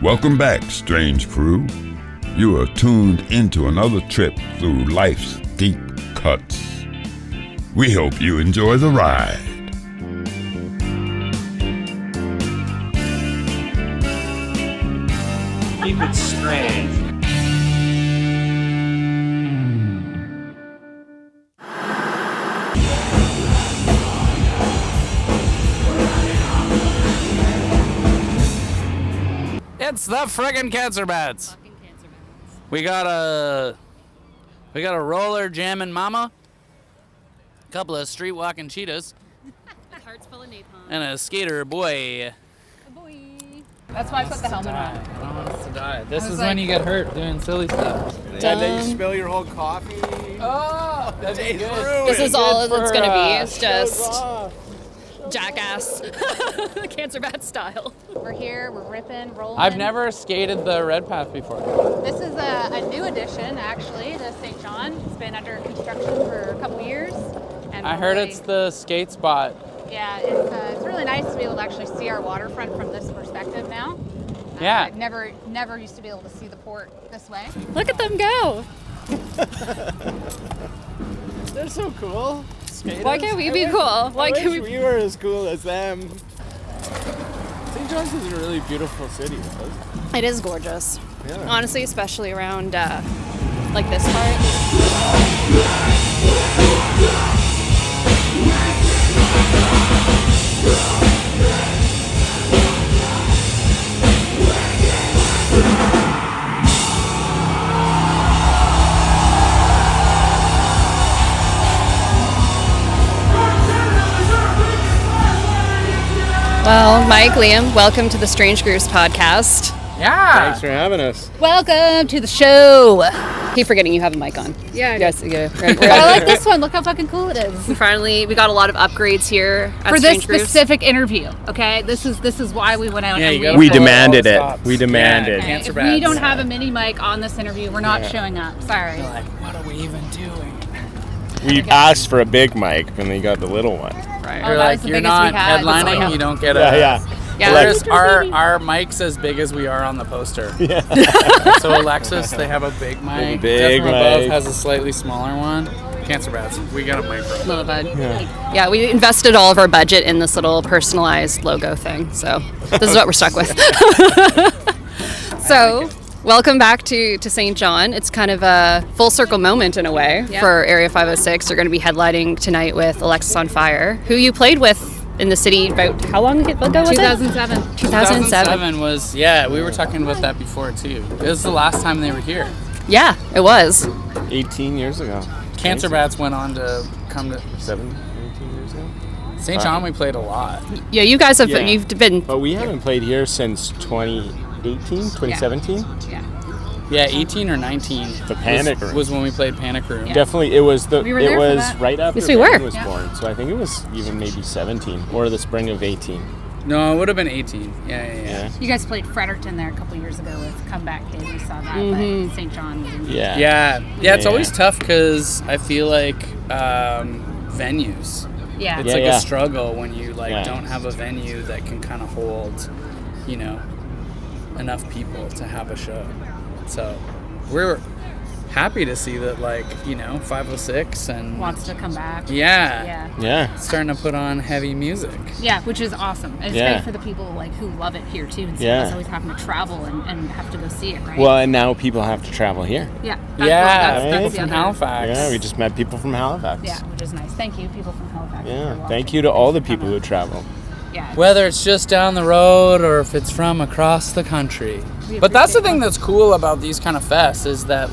Welcome back, strange crew. You are tuned into another trip through life's deep cuts. We hope you enjoy the ride. Keep it strange. It's the friggin' Cancer Bats. We got a roller jamming mama, a couple of street walking cheetahs, Hearts full of napalm. and a skater boy. Boy. That's why I put the helmet on. I don't want us to die. This I is was when like- you get hurt doing silly stuff. Yeah, then you spill your whole coffee. Oh, that'd be good. This is all it's gonna be. It's Shows just off. jackass, Cancer Bat style. We're here. We're ripping, rolling. I've never skated the red path before. This is a new addition, actually, to Saint John. It's been under construction for a couple years. And I heard really- it's the skate spot. Yeah, it's really nice to be able to actually see our waterfront from this perspective now. Yeah. Never used to be able to see the port this way. Look at them go. They're so cool. Skaters. Why can't we be cool? Why I can't wish we? we were as cool as them. St. John's is a really beautiful city, though. It is gorgeous. Yeah. Honestly, especially around like this part. Well, Mike, Liam, welcome to the Strange Grooves podcast. Yeah. Thanks for having us. Welcome to the show. Keep forgetting you have a mic on. Yeah. Yes, yeah. Right, I like this one. Look how fucking cool it is. Finally, we got a lot of upgrades here at For this Strange Grooves. specific interview, okay? This is why we went out Yeah, and you gotta We follow all demanded the it. stops. We demanded. Yeah, Cancer if Bats. we don't have a mini mic on this interview, we're not Yeah. showing up. Sorry. Like, what are we even doing? We asked for a big mic, and they got the little one. Right. Oh, You're that like, was the you're biggest we not had. headlining, Yeah. you don't get a... Yeah. Yeah. Whereas our mic's as big as we are on the poster. Yeah. So Alexis, they have a big mic. Big Death from Above mic. has a slightly smaller one. Cancer Bats, we got a micro. Little bud. Yeah. Yeah, we invested all of our budget in this little personalized logo thing. So this is what we're stuck with. So welcome back to Saint John. It's kind of a full circle moment in a way for Area 506. They're going to be headlining tonight with Alexisonfire, who you played with in the city about how long ago was it? 2007. 2007. was, yeah, we were talking about that before too. It was the last time they were here. Yeah, it was. 18 years ago. Cancer Bats went on to come to 18 years ago. St. John. We played a lot. Yeah, you guys have Yeah. you've been But we haven't played here since 2018, 2017. Yeah, 18 or 19. The Panic Room. was when we played Panic Room. Definitely, it was We were there for was that. right after Yes, we were. Ben was Yeah. born. So I think it was even maybe 17 or the spring of 18. No, it would have been 18. Yeah. You guys played Fredericton there a couple years ago with Comeback Kid. We saw that, Mm-hmm. but St. John was in Yeah. Yeah, it's Yeah. always tough because I feel like venues. Yeah. It's Yeah, like yeah. a struggle when you Yeah. don't have a venue that can kind of hold, enough people to have a show. So we're happy to see that 506 and Wants to come back. yeah, Yeah. starting to put on heavy music. Yeah, which is awesome. It's Yeah. great for the people who love it here too, instead Yeah. of us always having to travel and have to go see it, right? Well, and now people have to travel here. yeah. Yeah, that's people the from other- Halifax. Yeah, we just met people from Halifax. Yeah, which is nice. Thank you, people from Halifax. Yeah. You're Thank welcome. you to all the Thanks for people who coming. travel. Yeah. Whether it's just down the road or if it's from across the country. We But that's the appreciate thing that. that's cool about these kind of fests is that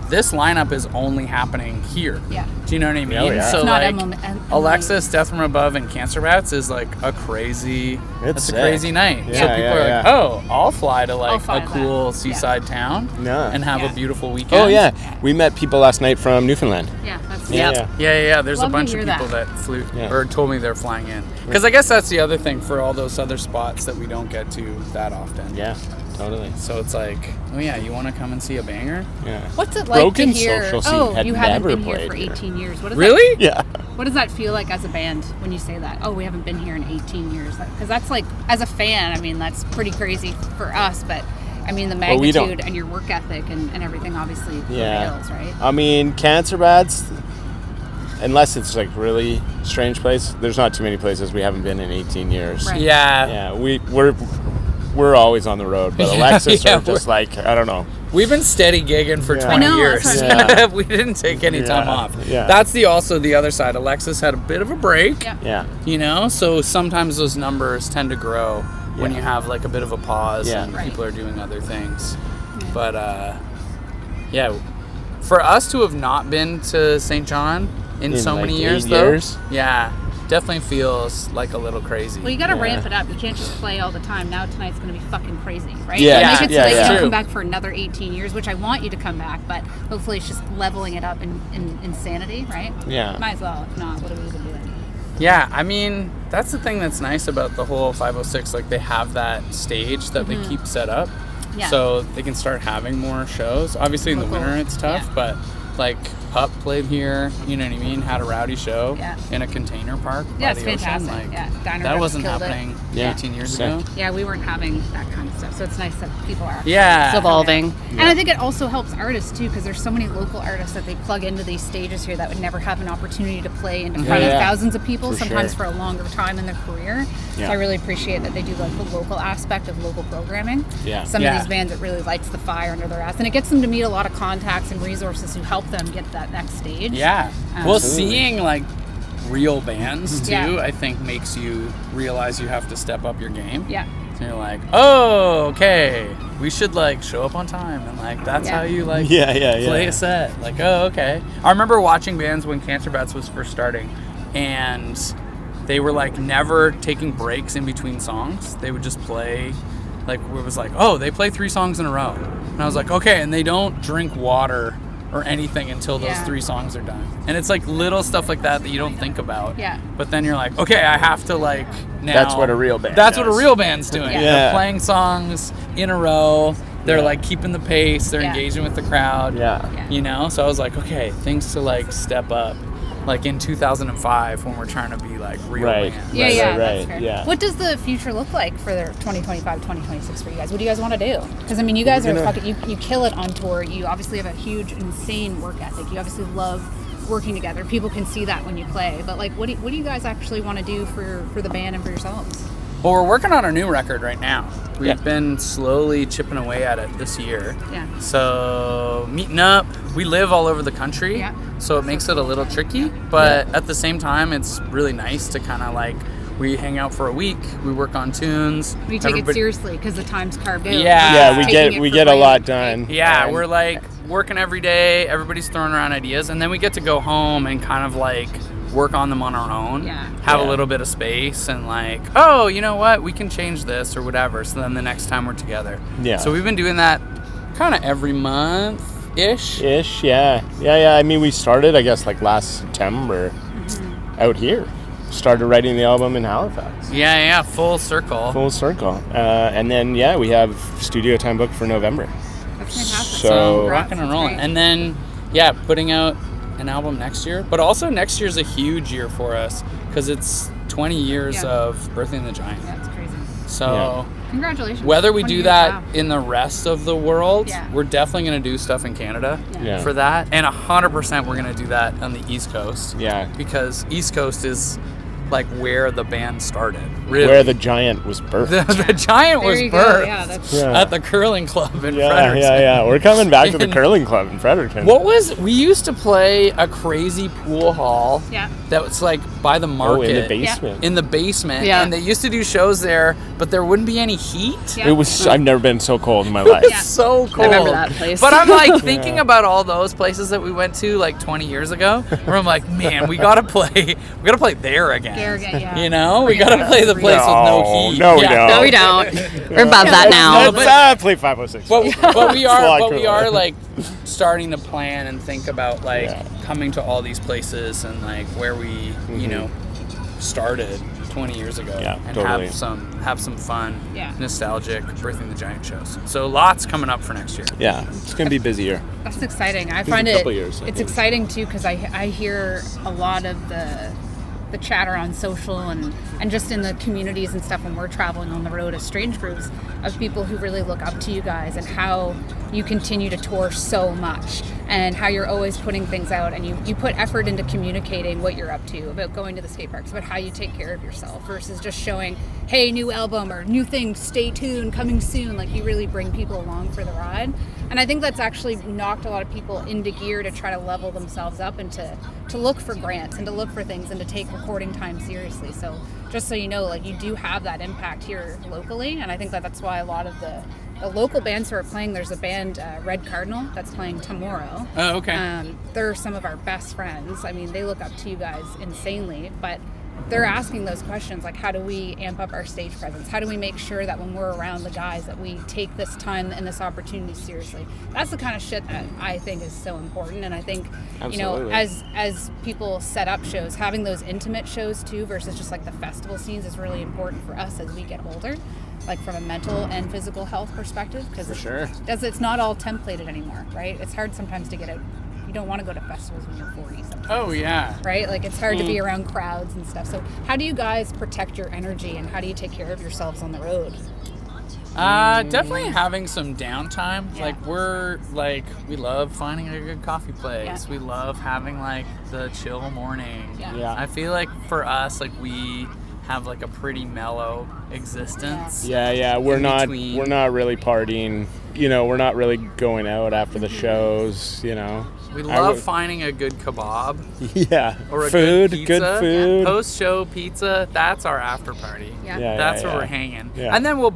this lineup is only happening here. Yeah. Do you know what I mean? Oh, yeah. So It's not Alexis, Death from Above, and Cancer Bats is a crazy. It's It's a sick. crazy night. Yeah, so people yeah, are yeah. oh, I'll fly to I'll fly a to cool that. seaside town Yeah. and have Yeah. a beautiful weekend. Oh yeah, we met people last night from Newfoundland. Yeah, that's Yeah. Yeah. There's Love a to bunch of hear people that. that flew Yeah. or told me they're flying in. Because I guess that's the other thing for all those other spots that we don't get to that often. Yeah, totally. So it's oh yeah, you want to come and see a banger? Yeah. What's it like Broken to hear? Social Scene Oh, had you haven't never been here played for here. 18 years. What is Really? Yeah. What does that feel like as a band when you say that? Oh, we haven't been here in 18 years. Because that's as a fan, I mean, that's pretty crazy for us. But I mean, the Well, we don't. magnitude and your work ethic and everything obviously prevails, right? I mean, Cancer Bats, unless it's like really strange place, there's not too many places we haven't been in 18 years. Right. Yeah. Yeah, we're always on the road, but Alexis Yeah, are just like, I don't know. We've been steady gigging for Yeah. 20 I know, years. that's what I mean. We didn't take any time Yeah, off. yeah. That's also the other side. Alexis had a bit of a break, Yeah. Yeah. you know, so sometimes those numbers tend to grow when Yeah. you have like a bit of a pause Yeah. and Right. people are doing other things. But yeah, for us to have not been to Saint John in so like many years, 8 though, years? yeah, definitely feels like a little crazy. Well, you got to Yeah. ramp it up. You can't just play all the time. Now tonight's going to be fucking crazy, right? Yeah. Make it so Yeah, that you yeah. don't True. come back for another 18 years, which I want you to come back, but hopefully it's just leveling it up in insanity, right? Yeah. Might as well. If not, what are we even doing? Yeah, I mean, that's the thing that's nice about the whole 506. Like, they have that stage that they keep set up. Yeah. So they can start having more shows. Obviously, in the Local. winter, it's tough, Yeah. but like Pup played here, you know what I mean? Had a rowdy show Yeah. in a container park by Yeah, it's the ocean. fantastic. Like, Yeah, Diner that Brothers wasn't killed it. happening Yeah. 18 years Sick. ago. Yeah, we weren't having that kind of stuff, so it's nice that people are actually Yeah. It's evolving. And I think it also helps artists too, because there's so many local artists that they plug into these stages here that would never have an opportunity to play in front Yeah. of thousands of people, For sometimes sure. for a longer time in their career. Yeah. So I really appreciate that they do like the local aspect of local programming. Yeah. Some Yeah. of these bands, it really lights the fire under their ass, and it gets them to meet a lot of contacts and resources who help them get to that next stage. Yeah. Well, Absolutely. seeing like real bands too, Yeah. I think makes you realize you have to step up your game. Yeah. So you're like, oh, okay, we should like show up on time, and like that's Yeah. how you like Yeah. play a set. Like, oh, okay. I remember watching bands when Cancer Bats was first starting, and they were like never taking breaks in between songs. They would just play. Like, it was like, oh, they play 3 songs in a row, and I was like, okay, and they don't drink water or anything until those Yeah. 3 songs are done. And it's like little stuff like that you don't think about. Yeah. But then you're like, okay, I have to like now. That's what a real band That's what a does. real band's doing. Yeah. They're Yeah. playing songs in a row. They're Yeah. like keeping the pace. They're Yeah. engaging with the crowd. Yeah. Yeah. You know? So I was like, okay, things to like step up. Like in 2005 when we're trying to be like real Right. bands. Yeah, Right, yeah, right, that's right, fair. yeah. What does the future look like for their 2025, 2026 for you guys? What do you guys want to do? Because I mean, you guys We're are gonna- fucking, you kill it on tour. You obviously have a huge, insane work ethic. You obviously love working together. People can see that when you play. But like, what do you guys actually want to do for the band and for yourselves? Well, we're working on a new record right now. We've Yeah. been slowly chipping away at it this year. Yeah. So meeting up, we live all over the country, Yeah. so it makes it a little tricky. But at the same time, it's really nice to kind of like, we hang out for a week, we work on tunes. We take it everybody- seriously because the time's carved out. Yeah. Yeah, we Taking get it we for get a lot granted. done. Yeah, And- we're like working every day. Everybody's throwing around ideas, and then we get to go home and kind of like work on them on our own. Yeah. Have a Yeah. little bit of space and like, oh, you know what? We can change this or whatever. So then the next time we're together. Yeah. So we've been doing that kind of every month ish. Ish, yeah. I mean, we started, I guess, like last September out here. Started writing the album in Halifax. Yeah, full circle. Full circle. And then, yeah, we have studio time booked for November. That's fantastic. So- Rocking and That's rolling. great. And then, yeah, putting out an album next year. But also next year's a huge year for us because it's 20 years Yeah. of Birthing the Giant. Yeah, it's crazy. So Congratulations. whether we 20 do years, that wow. in the rest of the world, Yeah. we're definitely going to do stuff in Canada Yeah. for that. And 100% we're going to do that on the East Coast. Yeah. Because East Coast is like where the band started. Really. Where the Giant was birthed. the Giant There was you go. birthed Yeah, that's Yeah. at the curling club in Yeah, Fredericton. yeah. We're coming back to the And- curling club in Fredericton. We used to play a crazy pool hall Yeah. that was like by the market. Oh, in the basement. In the basement. Yeah. And they used to do shows there, but there wouldn't be any heat. Yeah. It was. I've never been so cold in my life. Yeah. So cold. I remember that place. But I'm like thinking about all those places that we went to like 20 years ago, where I'm like, man, we gotta play there again. There again, yeah. You know, we Bring it gotta back. play the place with no No, heat. no, we Yeah. don't. No, we don't. We're above that now. Let's play 506. But we It's a lot are cooler. like starting to plan and think about like Yeah. coming to all these places and like where we you know started 20 years ago Yeah, and totally. have some fun, Yeah. nostalgic Birthing the Giant shows. So lots coming up for next year. Yeah, it's gonna be busier. That's exciting. I a find it. couple years, I It's think. exciting too because I hear a lot of the the chatter on social and just in the communities and stuff when we're traveling on the road as strange groups of people who really look up to you guys and how you continue to tour so much and how you're always putting things out and you put effort into communicating what you're up to, about going to the skate parks, about how you take care of yourself versus just showing, hey, new album or new thing, stay tuned, coming soon. Like, you really bring people along for the ride. And I think that's actually knocked a lot of people into gear to try to level themselves up and to look for grants and to look for things and to take recording time seriously. So just so you know, like, you do have that impact here locally, and I think that's why a lot of the local bands who are playing, there's a band, Red Cardinal, that's playing tomorrow. Oh, okay. They're some of our best friends. I mean, they look up to you guys insanely, but they're asking those questions, like, how do we amp up our stage presence? How do we make sure that when we're around the guys that we take this time and this opportunity seriously? That's the kind of shit that I think is so important. And I think, Absolutely. you know, as people set up shows, having those intimate shows too versus just like the festival scenes is really important for us as we get older, like from a mental and physical health perspective, because it's not all templated anymore, right? It's hard sometimes to get out. You don't want to go to festivals when you're 40 sometimes. Oh, yeah. Right? Like, it's hard to be around crowds and stuff. So how do you guys protect your energy and how do you take care of yourselves on the road? Definitely having some downtime. Yeah. We love finding a good coffee place. Yeah. We love having like the chill morning. Yeah. I feel like for us, like, we have like a pretty mellow existence. Yeah. We're not really partying. You know, we're not really going out after the shows, you know. We love finding a good kebab. Yeah. Or a good good pizza. Good food. Yeah. Post-show pizza, that's our after party. Yeah. That's where we're hanging. Yeah. And then we'll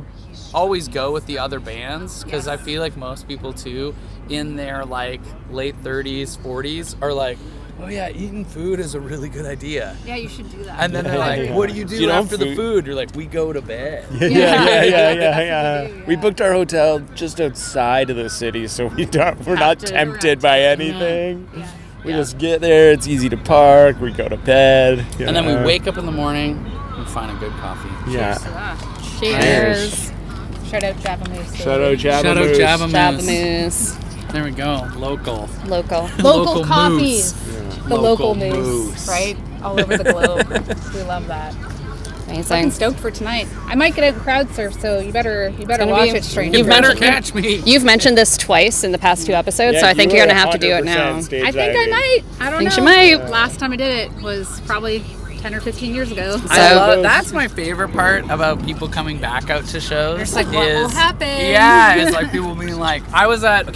always go with the other bands, because I feel like most people too in their like late 30s, 40s are like, oh yeah, eating food is a really good idea. Yeah, you should do that. And then they're like, what do you do after the food? You're like, we go to bed. Yeah. We booked our hotel just outside of the city, so we're not tempted by anything. Yeah. We just get there, it's easy to park, we go to bed. And then we wake up in the morning and find a good coffee. Yeah. Cheers. Shout out Java Moose. Shout out Java Shout out Moose. Java Java Moose. Moose. There we go. Local. Local coffees. moose. The local Moose. moose, right? All over the globe. We love that. Amazing. Fucking stoked for tonight. I might get out and crowd surf, so you better watch it, stranger. You better catch me. You've mentioned this twice in the past 2 episodes, Yeah, so I think you you're were going to have to do it now. 100% stage I think I diving. might. I don't Think know. you might. Last time I did it was probably 10 or 15 years ago. That's my favorite part about people coming back out to shows. It's like, what will happen? Yeah, it's like people being like,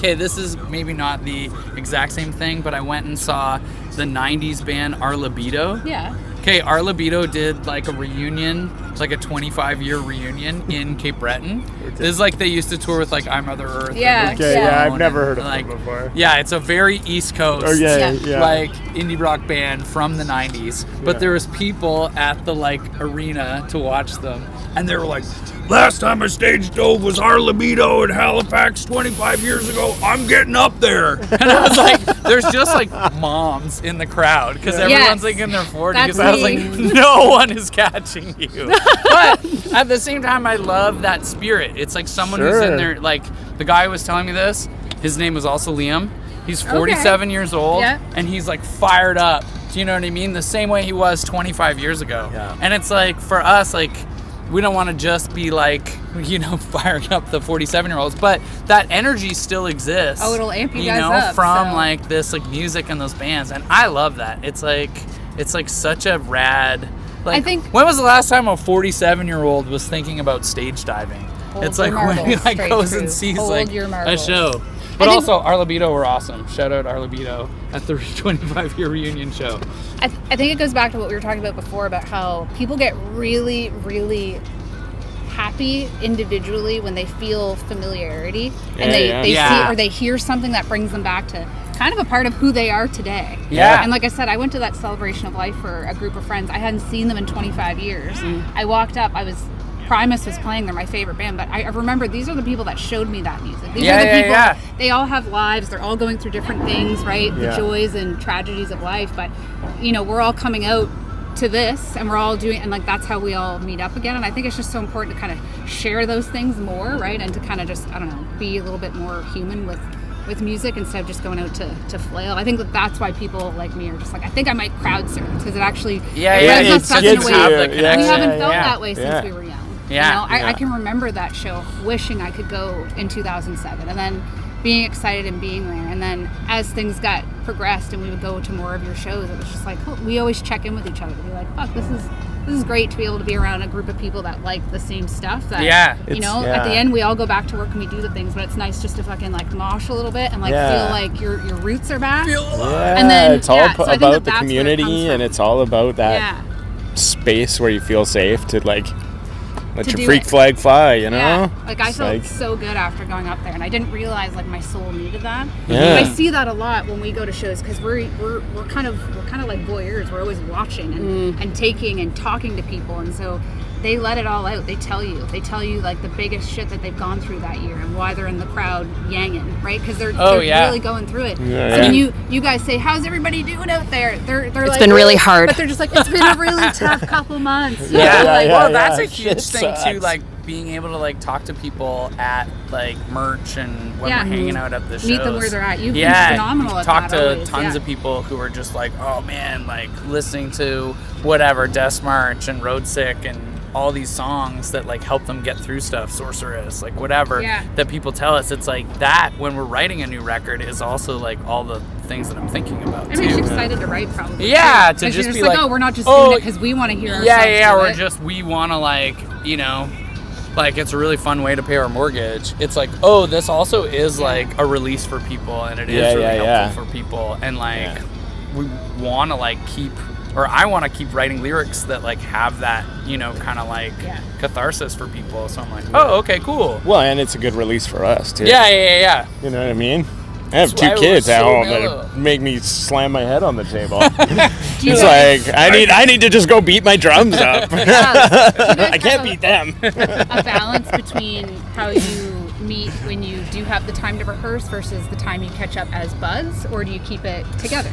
this is maybe not the exact same thing, but I went and saw the 90s band Our Libido. Yeah. Okay, Our Libido did like a reunion, like a 25-year reunion in Cape Breton. This is like they used to tour with like I Mother Earth. Yeah. And, Okay, Yeah. yeah, I've never heard of like, them before. Yeah, it's a very East Coast. Like indie rock band from the 90s, but there was people at the like arena to watch them, and they were like, last time I stage dove was Our Libido in Halifax 25 years ago. I'm getting up there. And I was like, there's just like moms in the crowd because everyone's like in their 40s. That's I was me. like, no one is catching you. But at the same time, I love that spirit. It's like someone who's in there, like the guy who was telling me this, his name was also Liam. He's 47 years old, and he's like fired up. Do you know what I mean? The same way he was 25 years ago. Yeah. And it's like, for us, like, we don't want to just be like, you know, firing up the 47-year-olds, but that energy still exists. Oh, it'll amp you guys up, from so. like this like music and those bands, and I love that. It's like such a rad. Like, I think- when was the last time a 47-year-old was thinking about stage diving? Hold It's your like when he marbles, like straight goes through. and sees Hold like your a marbles. show. But think- also, Our Libido were awesome. Shout out Our Libido at the 25-year reunion show. I think it goes back to what we were talking about before about how people get really, really happy individually when they feel familiarity and they see or they hear something that brings them back to kind of a part of who they are today. Yeah. And like I said, I went to that celebration of life for a group of friends. I hadn't seen them in 25 years. I walked up, Primus was playing, they're my favorite band, but I remember these are the people that showed me that music. These are the people, they all have lives, they're all going through different things, right? The joys and tragedies of life, but you know, we're all coming out to this and we're all doing, and like that's how we all meet up again. And I think it's just so important to kind of share those things more, right? And to kind of just, I don't know, be a little bit more human with with music instead of just going out to flail. I think that's why people like me are just like, I think I might crowd surf because it actually it us in a gets way you. we haven't felt that way since we were young. Yeah. You know, I can remember that show, wishing I could go in 2007, and then being excited and being there. And then as things got progressed and we would go to more of your shows, it was just like, oh, we always check in with each other to be like, fuck, this is great to be able to be around a group of people that like the same stuff. That, you know, at the end we all go back to work and we do the things, but it's nice just to fucking like mosh a little bit and like feel like your roots are back. And then it's all about the community, and it's all about that space where you feel safe to like let your freak flag fly, you know? Yeah. Like I felt so good after going up there, and I didn't realize like my soul needed that. Yeah. I see that a lot when we go to shows because we're kind of like voyeurs. We're always watching and taking and talking to people, and so they let it all out. They tell you like the biggest shit that they've gone through that year and why they're in the crowd yanging, right? Because they're really going through it. So when you guys say, "How's everybody doing out there?" They're it's like, been really hard. But they're just like, it's been a really tough couple months. Well, that's a huge thing too. Like being able to like talk to people at like merch and when we're hanging out at the shows. Meet them where they're at. You've been phenomenal at talk that. To always. tons of people who are just like, oh man, like listening to whatever Death March and Road Sick and all these songs that like help them get through stuff, Sorceress, like whatever that people tell us. It's like that when we're writing a new record is also like all the things that I'm thinking about too. It makes you excited to write, probably. Yeah, to just be like, oh, we're not just doing it because we want to hear ourselves do it. We want to like, you know, like it's a really fun way to pay our mortgage. It's like, oh, this also is like a release for people, and it is really helpful for people, and like we want to like keep, or I want to keep writing lyrics that like have that, you know, kind of like catharsis for people. So I'm like, oh, okay, cool. Well, and it's a good release for us too. Yeah. You know what I mean? I have two kids at home that make me slam my head on the table. It's like I need to just go beat my drums up. I can't beat them. A balance between how you meet when you do have the time to rehearse versus the time you catch up as buds, or do you keep it together?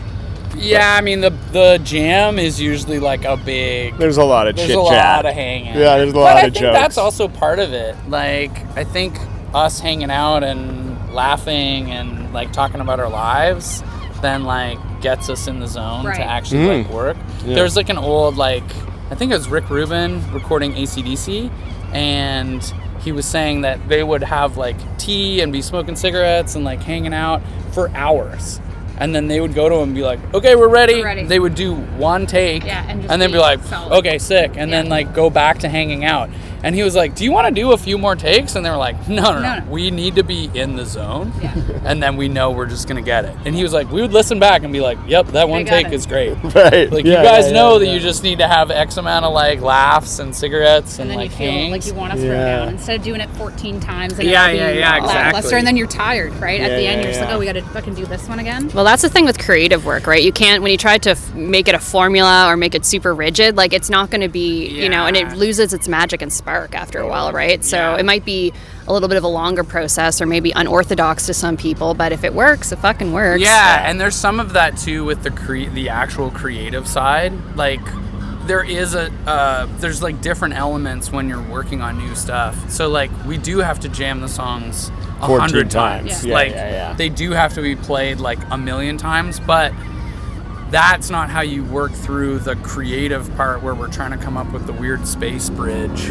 Yeah, I mean the jam is usually like a big. There's a lot of chit chat. There's a lot of hanging. Yeah, there's a lot of jokes. I think that's also part of it. Like I think us hanging out and laughing and like talking about our lives then like gets us in the zone to actually like work. There's like an old like, I think it was Rick Rubin recording AC/DC, and he was saying that they would have like tea and be smoking cigarettes and like hanging out for hours, and then they would go to him and be like, okay, we're ready. They would do one take and then be like, okay, sick, and then like go back to hanging out. And he was like, do you want to do a few more takes? And they were like, no. We need to be in the zone. Yeah. And then we know we're just going to get it. And he was like, we would listen back and be like, yep, that one take is great. Right. Like, you guys know that you just need to have X amount of, like, laughs and cigarettes and, then like, you feel hangs. like you want to throw down instead of doing it 14 times. And exactly. And then you're tired, right? At the end, you're just like, oh, we got to fucking do this one again. Well, that's the thing with creative work, right? You can't, when you try to make it a formula or make it super rigid, like, it's not going to be, you know, and it loses its magic and spark after a while. Right? So it might be a little bit of a longer process or maybe unorthodox to some people, but if it works, it fucking works. Yeah, and there's some of that too with the actual creative side. Like there is there's like different elements when you're working on new stuff. So like we do have to jam the songs 100 times. They do have to be played like a million times, but that's not how you work through the creative part where we're trying to come up with the weird space bridge.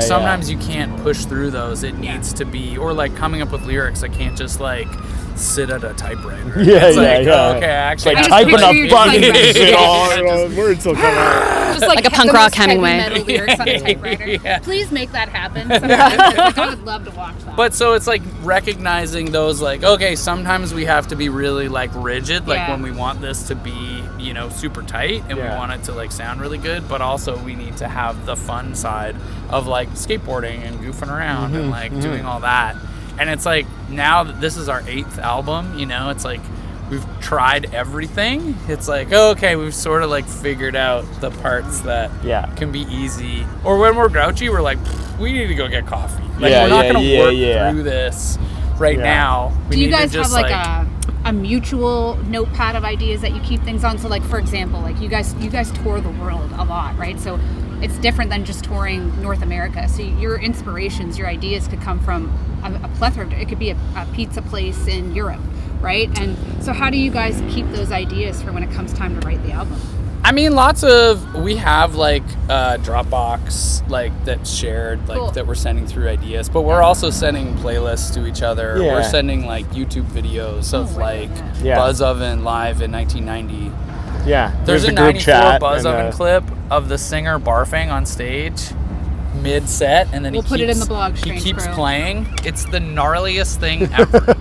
Sometimes you can't push through those. It needs to be, or like coming up with lyrics, I can't just like sit at a typewriter. Okay, actually, like typing up buttons and all words will come out. Just like a punk rock Hemingway. Metal lyrics on a typewriter. Please make that happen. I would love to watch that. But so it's like recognizing those, like, okay, sometimes we have to be really like rigid, like when we want this to be, you know, super tight and we want it to like sound really good, but also we need to have the fun side of like skateboarding and goofing around and like doing all that. And it's like, now that this is our 8th album, you know, it's like we've tried everything. It's like, okay, we've sort of like figured out the parts that can be easy. Or when we're grouchy, we're like, we need to go get coffee. Like, we're not going to work through this right now. Do you guys have like a mutual notepad of ideas that you keep things on? So like, for example, like you guys tour the world a lot, right? So it's different than just touring North America. So your inspirations, your ideas could come from a plethora. It could be a pizza place in Europe, right? And so how do you guys keep those ideas for when it comes time to write the album? I mean, we have like Dropbox like that's shared, like Cool. that we're sending through ideas, but we're also sending playlists to each other. Yeah. We're sending like YouTube videos of like Buzz Oven live in 1990. Yeah. There's a group 94 chat Buzz and, Oven clip of the singer barfing on stage mid-set, and then We'll put it in the blog, he Strange keeps Crew. playing. It's the gnarliest thing ever.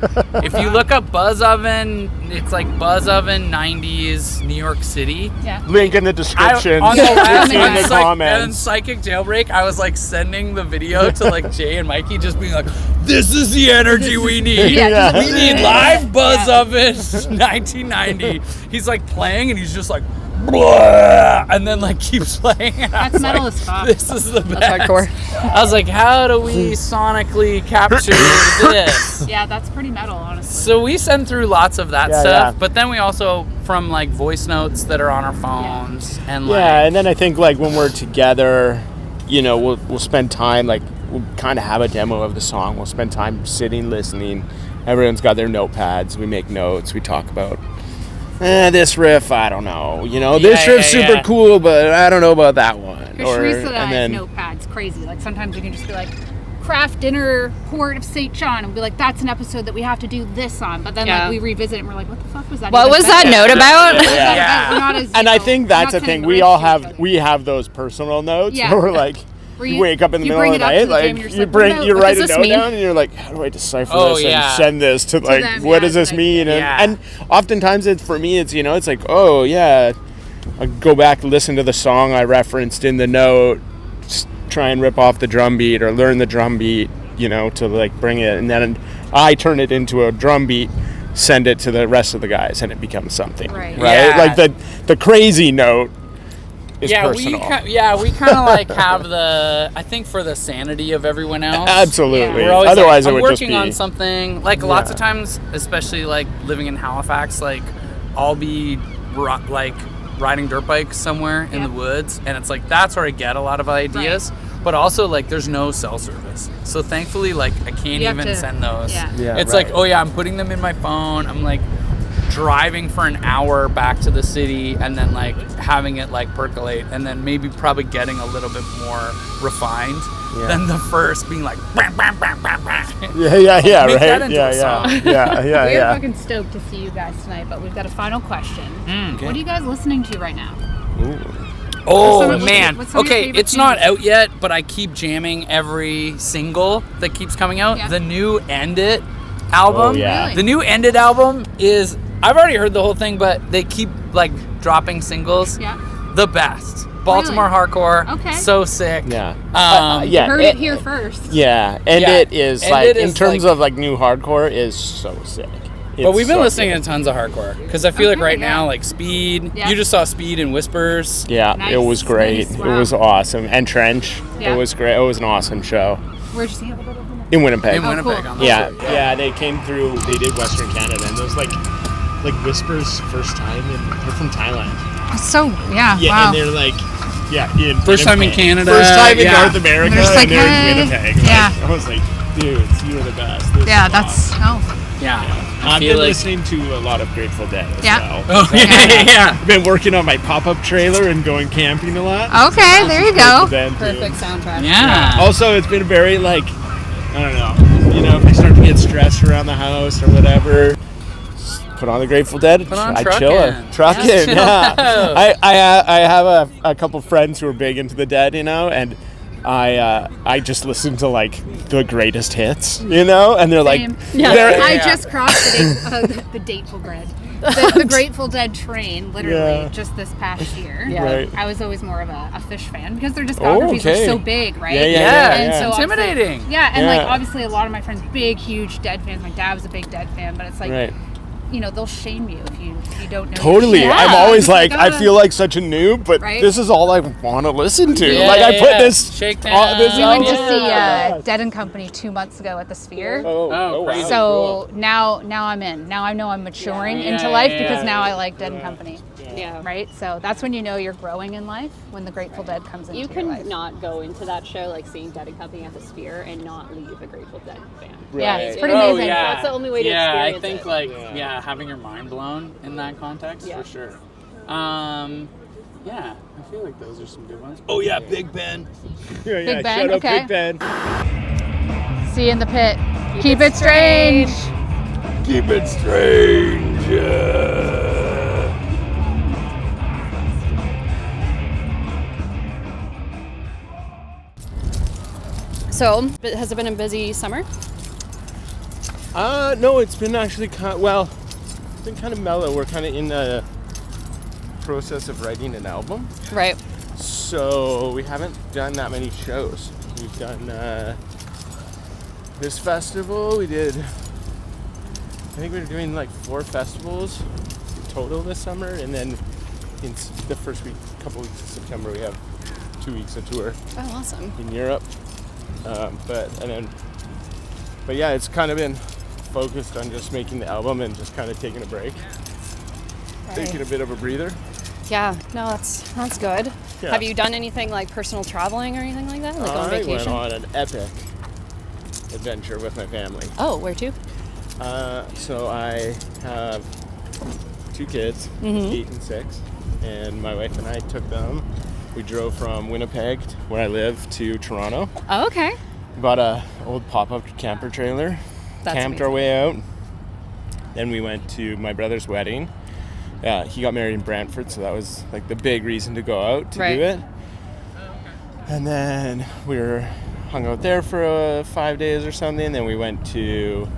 If you look up Buzz Oven, it's like Buzz Oven 90s New York City. Yeah. Link in the description. On the last in one, the and comments. Psychic Jailbreak, I was like sending the video to like Jay and Mikey, just being like, "This is the energy we need. Yeah, We need live Buzz Oven 1990." He's like playing, and he's just like, "Blah," and then like keeps playing. And I That's was metal like, as fuck. This is the best. That's hardcore. I was like, how do we sonically capture this? Yeah, that's pretty metal, honestly. So we send through lots of that Yeah, stuff, yeah. but then we also from like voice notes that are on our phones and like Yeah, and then I think like when we're together, you know, we'll spend time like we'll kind of have a demo of the song. We'll spend time sitting, listening. Everyone's got their notepads. We make notes. We talk about this riff. I don't know. You know, this riff's super cool, but I don't know about that one. Teresa has notepads, crazy. Like sometimes we can just be like, craft dinner port of Saint John, and be like, that's an episode that we have to do this on. But then like we revisit it and we're like, what the fuck was that? What was that note about? What was that about? We're not as, And I know, think we're that's not the thing. cutting We the all ridge to each have other. we have those personal notes Yeah. where we're like. Where You wake up in the you middle bring of the it up to night, the game, like you're just like, you what write a does this note mean? down, and you're like, how do I decipher Oh, this yeah. and send this to like, them, what yeah, does this like- mean? And, Yeah. and oftentimes for me, it's you know, it's like, oh yeah, I go back and listen to the song I referenced in the note, try and rip off the drum beat or learn the drum beat, you know, to like bring it, and then I turn it into a drum beat, send it to the rest of the guys, and it becomes something, Right. Yeah. Like the crazy note. Is yeah, personal. we kind of like have the, I think for the sanity of everyone else. Absolutely. We're always Otherwise, like, it I'm would just working be on something. Like lots of times, especially like living in Halifax, like I'll be like riding dirt bikes somewhere in the woods, and it's like that's where I get a lot of ideas. But also like there's no cell service, so thankfully like I can't You have even to- send those. Yeah. It's right. like, oh yeah, I'm putting them in my phone. I'm like driving for an hour back to the city and then like having it like percolate and then maybe probably getting a little bit more refined than the first being like bam, bam, bam, bam, bam. Yeah, Make that right. into Yeah, a song. yeah. We are fucking stoked to see you guys tonight, but we've got a final question. What are you guys listening to right now? Oh What's man. some of your Okay, favorite it's not tunes? out yet, but I keep jamming every single that keeps coming out. Yeah. The new End It album. Oh, yeah. Really? The new End It album is, I've already heard the whole thing, but they keep like dropping singles. Yeah. The best. Baltimore hardcore. Okay. So sick. Yeah. Yeah. Heard it here first. Yeah, and Yeah, it is and like it in is, terms like- of like new hardcore is so sick. But we've been so listening good. to tons of hardcore because I feel like Okay, right yeah. now, like Speed. Yeah. You just saw Speed and Whispers. Yeah, Nice, it was great. nice, It wow. was awesome. And Trench, Yeah. it was great. It was an awesome show Where'd you see it? in Winnipeg. In Winnipeg. cool. On the Yeah, show. yeah, they came through. They did Western Canada, and it was like Whispers' first time, and they're from Thailand. So, yeah, Yeah, wow. and they're like, in First time in Winnipeg. Canada, First time in yeah. North America, They're just like, and they're hey. in Winnipeg. Yeah. Like, I was like, dudes, you are the best. This Yeah, is that's, awesome. Yeah. I I've feel been like. listening to a lot of Grateful Dead as Yeah. well. Oh, yeah. I've been working on my pop-up trailer and going camping a lot. Okay, there you go. Grateful Dead, too. Perfect soundtrack. Yeah. Also, it's been very like, I don't know, you know, if I start to get stressed around the house or whatever, just put on the Grateful Dead. Put on I Truckin'. chill. Truckin', yeah. I have a couple friends who are big into the Dead, you know, and I just listen to like the greatest hits, you know, and they're like, Same. they're- I just crossed the Dateful Grid. The Grateful Dead train, literally, Yeah. just this past year. Yeah. Right. I was always more of a Fish fan because their discographies okay. are so big, right? Yeah, Yeah. And so Intimidating. obviously- Yeah, and like Yeah. obviously a lot of my friends, big, huge Dead fans. My dad was a big Dead fan, but it's like, Right. you know, they'll shame you if you don't know. Totally. your shit. I'm always It's like, I oh, feel like such a noob, but Right? this is all I want to listen to. Yeah, like, I yeah, put yeah. this. Shakedown. This We went to album- see Yeah. Dead and Company 2 months ago at the Sphere. Oh, crazy. So now I'm in. Now I know I'm maturing Yeah, into life yeah, because yeah. now I like Dead and Company. Yeah. Right? So that's when you know you're growing in life, when the Grateful Dead comes into You your life. can not go into that show like seeing Dead and Company at the Sphere and not leave a Grateful Dead fan. Yeah, Right. it's pretty Oh, amazing. yeah. That's the only way to I experience think it. like Yeah. having your mind blown in that context Yeah. for sure. Yeah, I feel like those are some good ones. Oh yeah, Big Ben. Yeah, Big Ben, Shout out okay. Big Ben. See you in the pit. Keep it strange. Keep it strange. So, has it been a busy summer? No, it's been actually it's been kind of mellow. We're kind of in the process of writing an album, Right. so we haven't done that many shows. We've done this festival. We did. I think we were doing like 4 festivals total this summer, and then in the first couple weeks of September, we have 2 weeks of tour Oh, awesome. in Europe. But yeah, it's kind of been focused on just making the album and just kind of taking a break, taking a bit of a breather. Yeah, no, that's good. Yeah. Have you done anything like personal traveling or anything like that? Like on vacation? I went on an epic adventure with my family. Oh, where to? So I have 2 kids, 8 and 6, and my wife and I took them. We drove from Winnipeg, where I live, to Toronto. Oh, okay. Bought a old pop-up camper trailer. That's Camped amazing. our way out. Then we went to my brother's wedding. He got married in Brantford, so that was like the big reason to go out to Right. do it. And then we hung out there for 5 days or something. Then we went to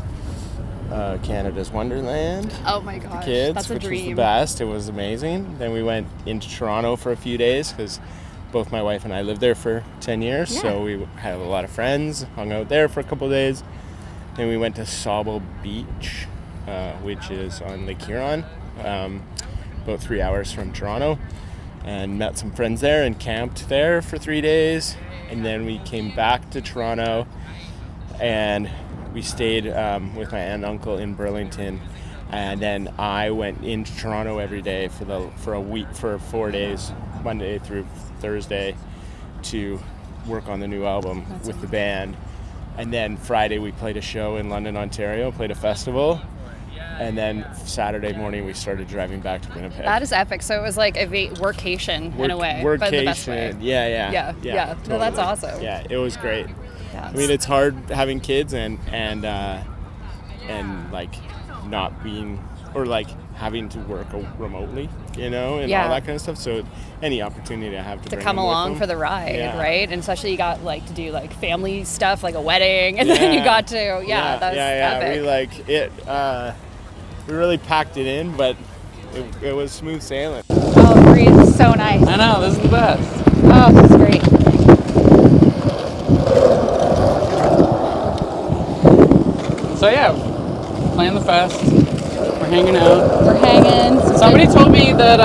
Canada's Wonderland. Oh my gosh, Kids, that's a which was the dream. best. It was amazing. Then we went into Toronto for a few days because both my wife and I lived there for 10 years. Yeah. So we had a lot of friends, hung out there for a couple of days. Then we went to Sauble Beach, which is on Lake Huron, about 3 hours from Toronto, and met some friends there and camped there for 3 days. And then we came back to Toronto and we stayed with my aunt and uncle in Burlington, and then I went into Toronto every day for a week, for 4 days, Monday through Thursday, to work on the new album with the band. And then Friday we played a show in London, Ontario, played a festival, and then Saturday morning we started driving back to Winnipeg. That is epic. So it was like a workation in a way, but in the best way. Yeah. Yeah. No, that's awesome. Yeah, it was great. Yeah, I mean, it's hard having kids and like not being, or like having to work remotely, and Yeah. all that kind of stuff. So any opportunity I have to bring come them with along them. for the ride, Yeah. right? And especially you got like to do like family stuff, like a wedding, and then you got to that was epic. We like it. We really packed it in, but it was smooth sailing. Oh, the breeze is so nice. I know, this is the best. Oh, this is great. So yeah, playing the fest. We're hanging out. We're hanging. Somebody told me that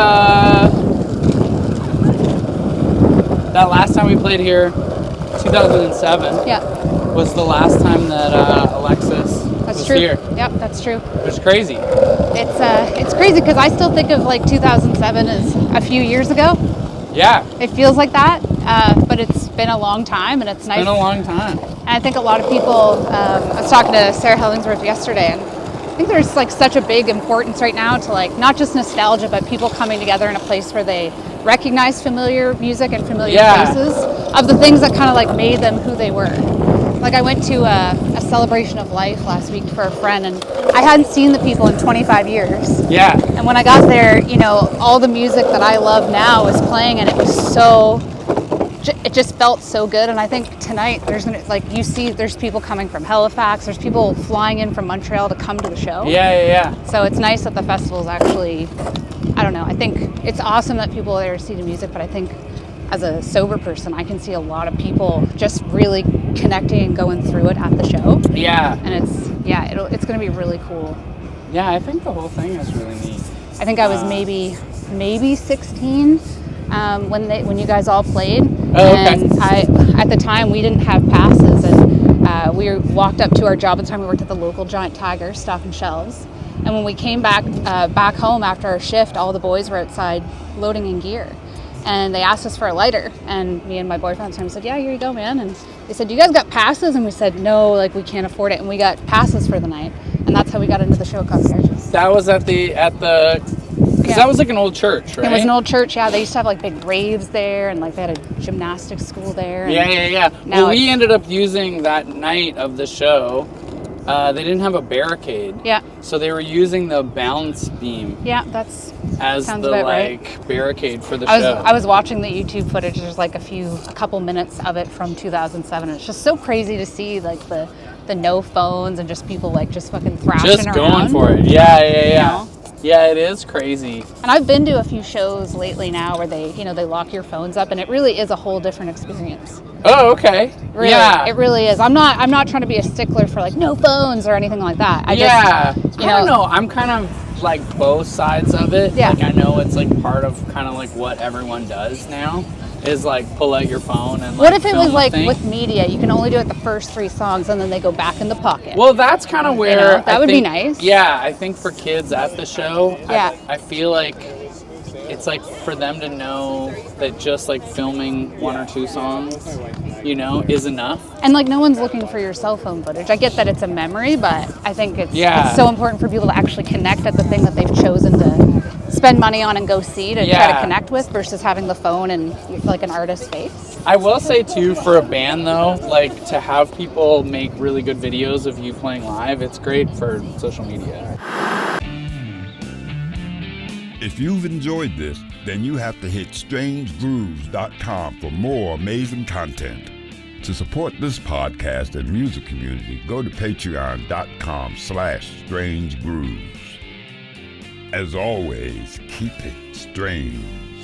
that last time we played here, 2007, Yeah, was the last time that Alexis that's was true. here, Yep, that's true. which is crazy. It's crazy because I still think of like 2007 as a few years ago. Yeah, It feels like that, but it's been a long time, and it's nice. been a long time. And I think a lot of people, I was talking to Sarah Hellingsworth yesterday, and I think there's like such a big importance right now to like not just nostalgia, but people coming together in a place where they recognize familiar music and familiar faces of the things that kind of like made them who they were. Like I went to a celebration of life last week for a friend, and I hadn't seen the people in 25 years. Yeah, And when I got there, all the music that I love now was playing, and it was it just felt so good. And I think tonight there's people coming from Halifax, there's people flying in from Montreal to come to the show. yeah. So it's nice that the festival is actually, I don't know, I think it's awesome that people are there to see the music, but I think as a sober person, I can see a lot of people just really connecting and going through it at the show. Yeah, And it's going to be really cool. yeah. I think the whole thing is really neat. I think I was maybe 16 when you guys all played. Oh, okay. And at the time we didn't have passes, and we walked up to our job at the time. We worked at the local Giant Tiger stocking shelves, And when we came back home after our shift, all the boys were outside loading in gear. And they asked us for a lighter. And me and my boyfriend at the time said, yeah, here you go, man. And they said, you guys got passes? And we said, no, like, we can't afford it. And we got passes for the night. And that's how we got into the show concierges. That was at the because that was like an old church, right? It was an old church, yeah. They used to have like big raves there, and like they had a gymnastics school there. And Yeah. Well, we ended up using that night of the show. They didn't have a barricade. Yeah. So they were using the balance beam. Yeah, that's as sounds the about like right. barricade for the I show. was watching the YouTube footage. There's like a couple minutes of it from 2007. It's just so crazy to see like the no phones and just people like just fucking thrashing just around. going for it. Yeah. You know? Yeah, it is crazy. And I've been to a few shows lately now where they lock your phones up, and it really is a whole different experience. Oh, okay. Really, yeah, it really is. I'm not trying to be a stickler for like no phones or anything like that. I don't know. I'm kind of like both sides of it. Yeah. Like I know it's like part of kind of like what everyone does now is like pull out your phone and like, what if it was like thing. with media, you can only do it the first 3 songs and then they go back in the pocket? Well, that's kind of where that would be nice. Yeah, I think for kids at the show, Yeah. I feel like it's like for them to know that just like filming 1 or 2 songs, is enough. And like no one's looking for your cell phone footage. I get that it's a memory, but I think it's so important for people to actually connect at the thing that they've chosen to spend money on and go see to try to connect with versus having the phone in like an artist's face. I will say too, for a band though, like to have people make really good videos of you playing live, it's great for social media. If you've enjoyed this, then you have to hit strangegrooves.com for more amazing content. To support this podcast and music community, go to patreon.com/strangegrooves. As always, keep it strange.